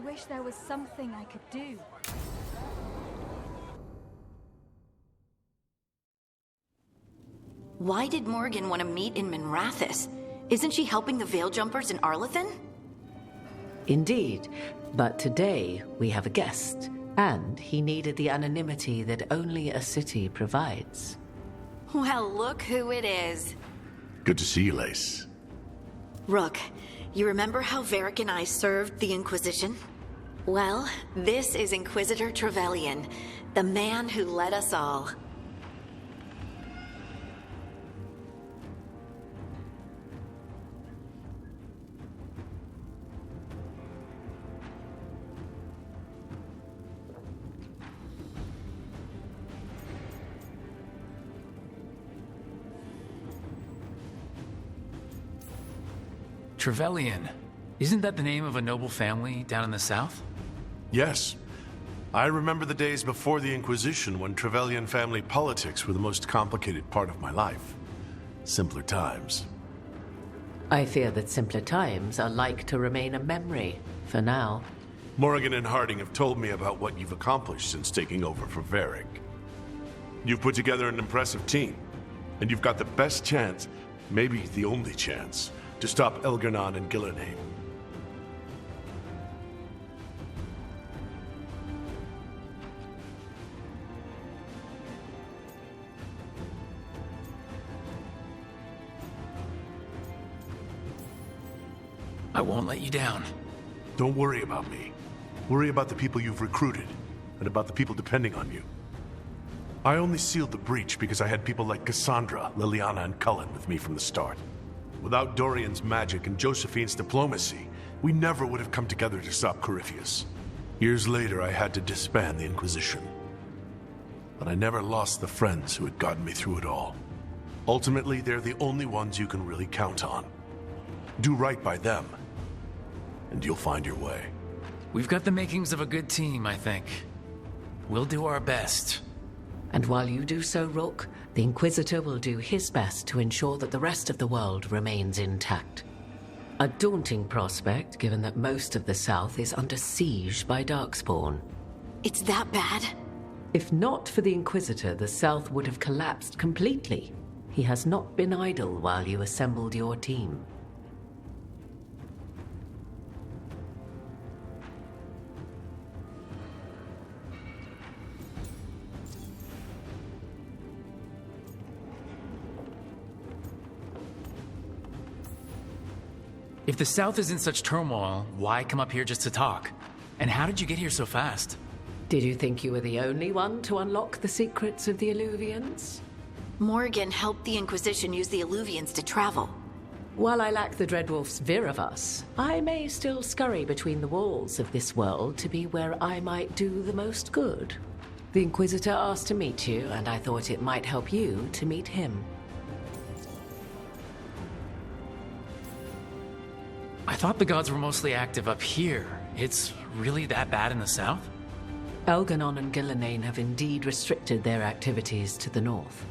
wish there was something I could do. Why did Morgan want to meet in Minrathous? Isn't she helping the Veil Jumpers in Arlathan? Indeed, but today we have a guest, and he needed the anonymity that only a city provides. Well, look who it is. Good to see you, Lace. Rook, you remember how Varric and I served the Inquisition? Well, this is Inquisitor Trevelyan, the man who led us all. Trevelyan. Isn't that the name of a noble family down in the south? Yes. I remember the days before the Inquisition when Trevelyan family politics were the most complicated part of my life. Simpler times. I fear that simpler times are like to remain a memory, for now. Morgan and Harding have told me about what you've accomplished since taking over for Varric. You've put together an impressive team, and you've got the best chance, maybe the only chance, to stop Elgar'nan and Gillenheim. I won't let you down. Don't worry about me. Worry about the people you've recruited, and about the people depending on you. I only sealed the breach because I had people like Cassandra, Liliana, and Cullen with me from the start. Without Dorian's magic and Josephine's diplomacy, we never would have come together to stop Corypheus. Years later, I had to disband the Inquisition. But I never lost the friends who had gotten me through it all. Ultimately, they're the only ones you can really count on. Do right by them, and you'll find your way. We've got the makings of a good team, I think. We'll do our best. And while you do so, Rook, the Inquisitor will do his best to ensure that the rest of the world remains intact. A daunting prospect, given that most of the South is under siege by Darkspawn. It's that bad? If not for the Inquisitor, the South would have collapsed completely. He has not been idle while you assembled your team. If the South is in such turmoil, why come up here just to talk? And how did you get here so fast? Did you think you were the only one to unlock the secrets of the Illuvians? Morgan helped the Inquisition use the Illuvians to travel. While I lack the Dreadwolf's Viravus, I may still scurry between the walls of this world to be where I might do the most good. The Inquisitor asked to meet you, and I thought it might help you to meet him. I thought the gods were mostly active up here. It's really that bad in the south? Elgar'nan and Gillenheim have indeed restricted their activities to the north.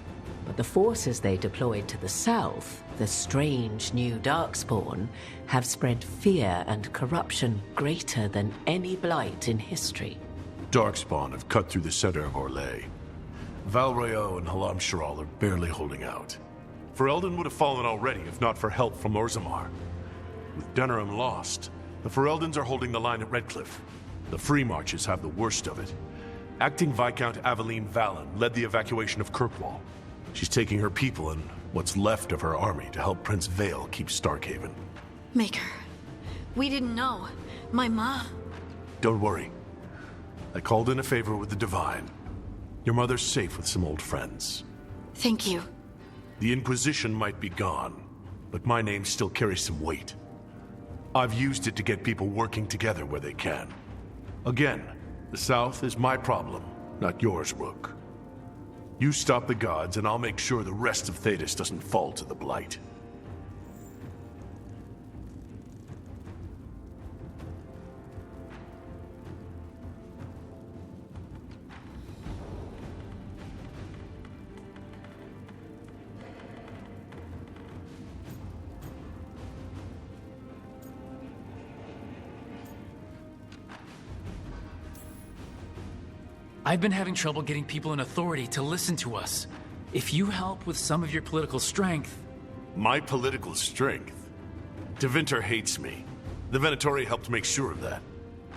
But the forces they deployed to the south, the strange new Darkspawn, have spread fear and corruption greater than any blight in history. Darkspawn have cut through the center of Orlais. Valroyo and Halam Sharal are barely holding out. Ferelden would have fallen already if not for help from Orzammar. With Denerim lost, the Fereldans are holding the line at Redcliffe. The Free Marches have the worst of it. Acting Viscount Aveline Vallon led the evacuation of Kirkwall. She's taking her people and what's left of her army to help Prince Vale keep Starkhaven. Maker, we didn't know. My ma... Don't worry. I called in a favor with the Divine. Your mother's safe with some old friends. Thank you. The Inquisition might be gone, but my name still carries some weight. I've used it to get people working together where they can. Again, the South is my problem, not yours, Rook. You stop the gods, and I'll make sure the rest of Thedas doesn't fall to the Blight. I've been having trouble getting people in authority to listen to us. If you help with some of your political strength... My political strength? Tevinter hates me. The Venatori helped make sure of that.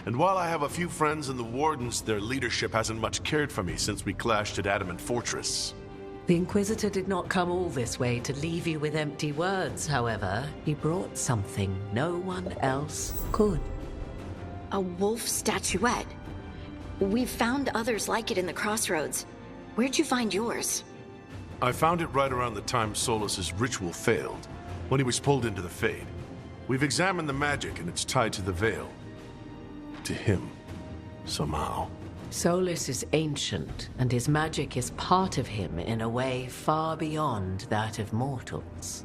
And while I have a few friends in the Wardens, their leadership hasn't much cared for me since we clashed at Adamant Fortress. The Inquisitor did not come all this way to leave you with empty words, however. He brought something no one else could. A wolf statuette. We've found others like it in the crossroads. Where'd you find yours? I found it right around the time Solus's ritual failed, when he was pulled into the Fade. We've examined the magic, and it's tied to the veil. To him, somehow. Solus is ancient, and his magic is part of him in a way far beyond that of mortals.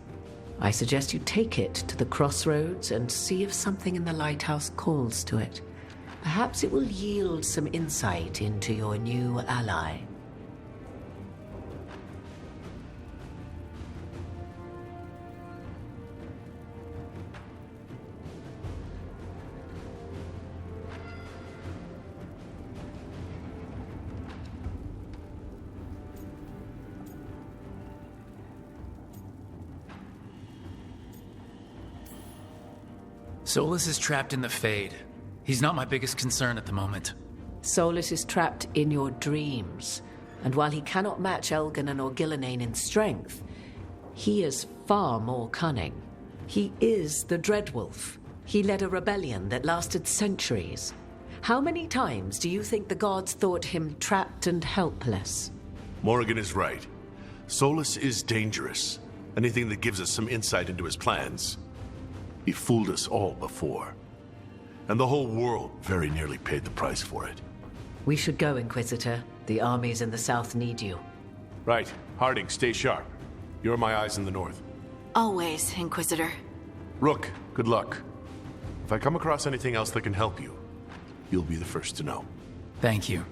I suggest you take it to the crossroads and see if something in the lighthouse calls to it. Perhaps it will yield some insight into your new ally. Solus is trapped in the Fade. He's not my biggest concern at the moment. Solus is trapped in your dreams, and while he cannot match Elganon or Gillenane in strength, he is far more cunning. He is the Dreadwolf. He led a rebellion that lasted centuries. How many times do you think the gods thought him trapped and helpless? Morrigan is right. Solus is dangerous. Anything that gives us some insight into his plans. He fooled us all before. And the whole world very nearly paid the price for it. We should go, Inquisitor. The armies in the south need you. Right. Harding, stay sharp. You're my eyes in the north. Always, Inquisitor. Rook, good luck. If I come across anything else that can help you, you'll be the first to know. Thank you.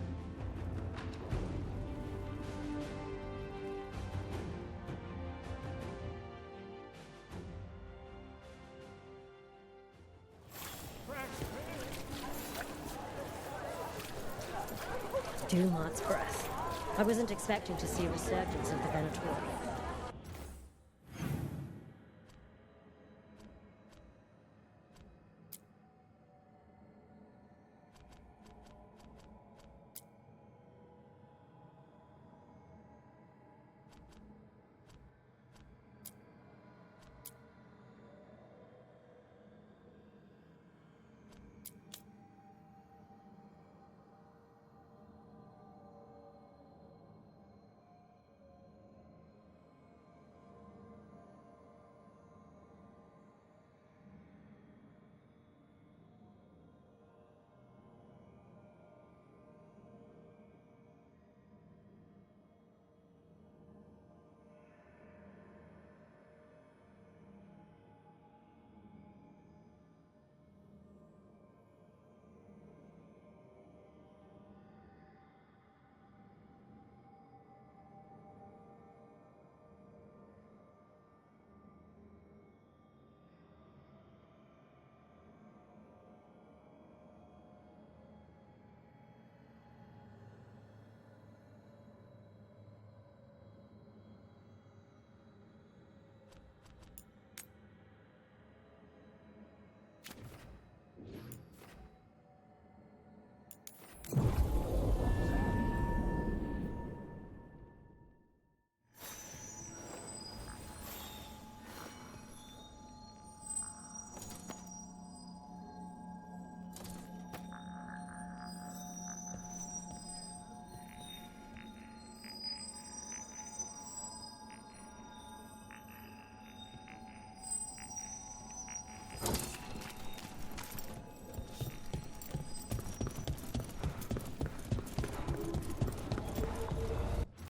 Dumat's breath. I wasn't expecting to see a resurgence of the Venatori.